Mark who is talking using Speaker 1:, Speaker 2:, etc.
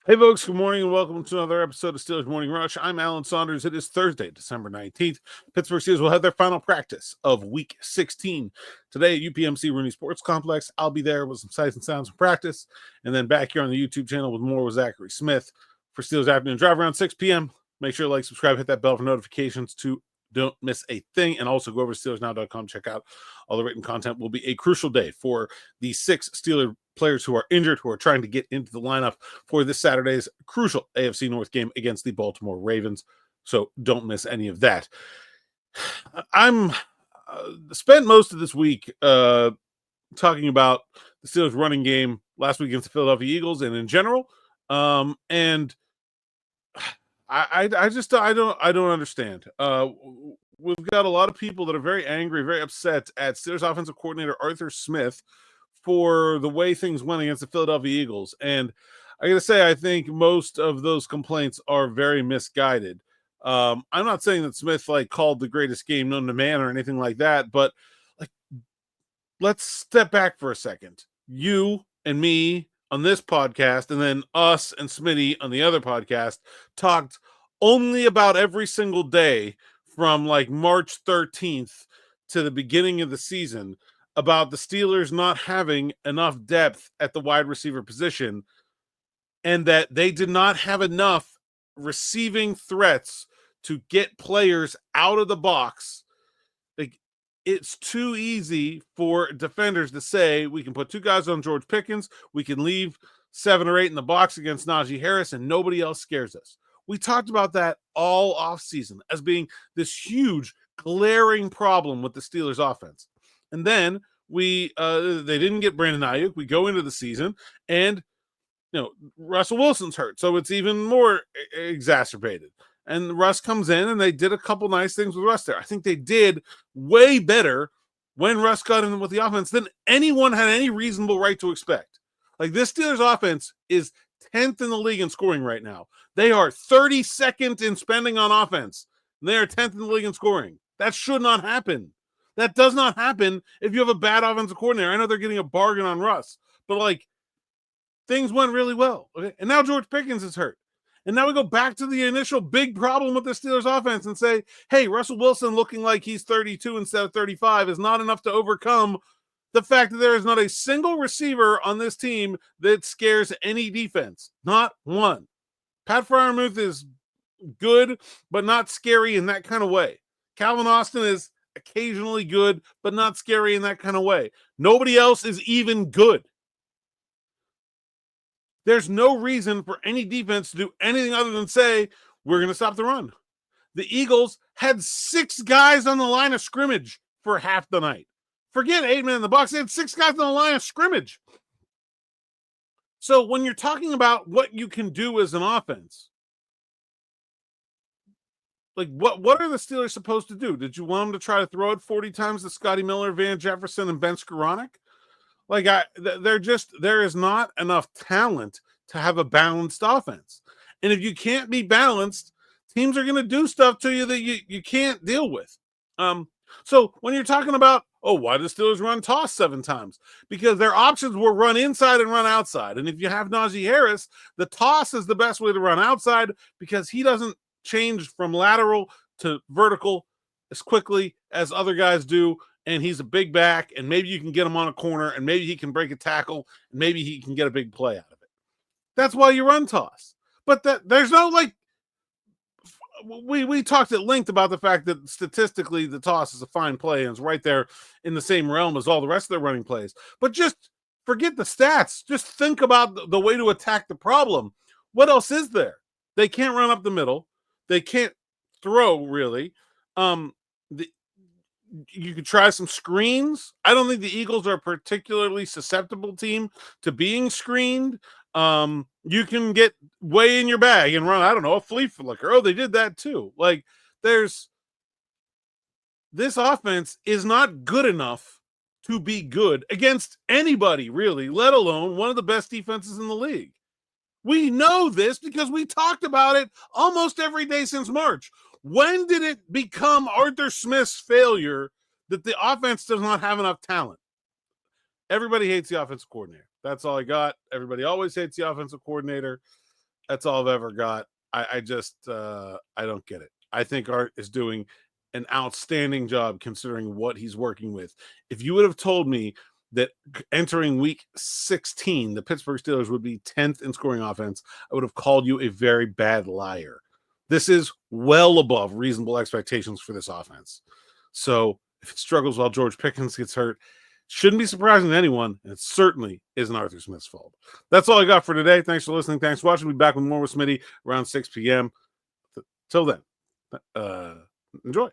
Speaker 1: Hey, folks, good morning and welcome to another episode of Steelers Morning Rush. I'm Alan Saunders. It is Thursday, December 19th. Pittsburgh Steelers will have their final practice of Week 16 today at UPMC Rooney Sports Complex. I'll be there with some sights and sounds from practice, and then back here on the YouTube channel with more with Zachary Smith for Steelers Afternoon Drive around 6 p.m. Make sure to like, subscribe, hit that bell for notifications to don't miss a thing, and also go over to SteelersNow.com, check out all the written content. Will be a crucial day for the 6 Steelers players who are injured, who are trying to get into the lineup for this Saturday's crucial AFC North game against the Baltimore Ravens. So don't miss any of that. I'm spent most of this week talking about the Steelers running game last week against the Philadelphia Eagles and in general. And I don't understand. We've got a lot of people that are very angry, very upset at Steelers offensive coordinator Arthur Smith for the way things went against the Philadelphia Eagles. And I got to say, I think most of those complaints are very misguided. I'm not saying that Smith called the greatest game known to man or anything like that, but let's step back for a second. You and me on this podcast, and then us and Smitty on the other podcast, talked only about every single day from March 13th to the beginning of the season about the Steelers not having enough depth at the wide receiver position, and that they did not have enough receiving threats to get players out of the box. It's too easy for defenders to say, we can put 2 guys on George Pickens, we can leave 7 or 8 in the box against Najee Harris, and nobody else scares us. We talked about that all offseason as being this huge, glaring problem with the Steelers offense. And then they didn't get Brandon Ayuk. We go into the season, and Russell Wilson's hurt, so it's even more exacerbated. And Russ comes in, and they did a couple nice things with Russ there. I think they did way better when Russ got in with the offense than anyone had any reasonable right to expect. This Steelers offense is 10th in the league in scoring right now. They are 32nd in spending on offense. They are 10th in the league in scoring. That should not happen. That does not happen if you have a bad offensive coordinator. I know they're getting a bargain on Russ, but things went really well. Okay, and now George Pickens is hurt. And now we go back to the initial big problem with the Steelers offense and say, hey, Russell Wilson looking like he's 32 instead of 35 is not enough to overcome the fact that there is not a single receiver on this team that scares any defense. Not one. Pat Freiermuth is good, but not scary in that kind of way. Calvin Austin is occasionally good, but not scary in that kind of way. Nobody else is even good. There's no reason for any defense to do anything other than say, we're going to stop the run. The Eagles had 6 guys on the line of scrimmage for half the night. Forget 8 men in the box. They had 6 guys on the line of scrimmage. So when you're talking about what you can do as an offense, what are the Steelers supposed to do? Did you want them to try to throw it 40 times to Scotty Miller, Van Jefferson, and Ben Skoranek? There is not enough talent to have a balanced offense. And if you can't be balanced, teams are going to do stuff to you that you can't deal with. So when you're talking about, why do the Steelers run toss 7 times? Because their options were run inside and run outside. And if you have Najee Harris, the toss is the best way to run outside because he doesn't change from lateral to vertical as quickly as other guys do. And he's a big back, and maybe you can get him on a corner, and maybe he can break a tackle, and maybe he can get a big play out of it. That's why you run toss. But there's no, we talked at length about the fact that statistically the toss is a fine play, and it's right there in the same realm as all the rest of their running plays. But just forget the stats. Just think about the way to attack the problem. What else is there? They can't run up the middle. They can't throw, really. You could try some screens. I don't think the Eagles are a particularly susceptible team to being screened. You can get way in your bag and run, a flea flicker. They did that too. This offense is not good enough to be good against anybody, really, let alone one of the best defenses in the league. We know this because we talked about it almost every day since March. When did it become Arthur Smith's failure that the offense does not have enough talent? Everybody hates the offensive coordinator. That's all I got. Everybody always hates the offensive coordinator. That's all I've ever got. I just I don't get it. I think Art is doing an outstanding job considering what he's working with. If you would have told me that entering week 16, the Pittsburgh Steelers would be 10th in scoring offense, I would have called you a very bad liar. This is well above reasonable expectations for this offense. So if it struggles while George Pickens gets hurt, shouldn't be surprising to anyone, and it certainly isn't Arthur Smith's fault. That's all I got for today. Thanks for listening. Thanks for watching. We'll be back with more with Smitty around 6 p.m. Till then, enjoy.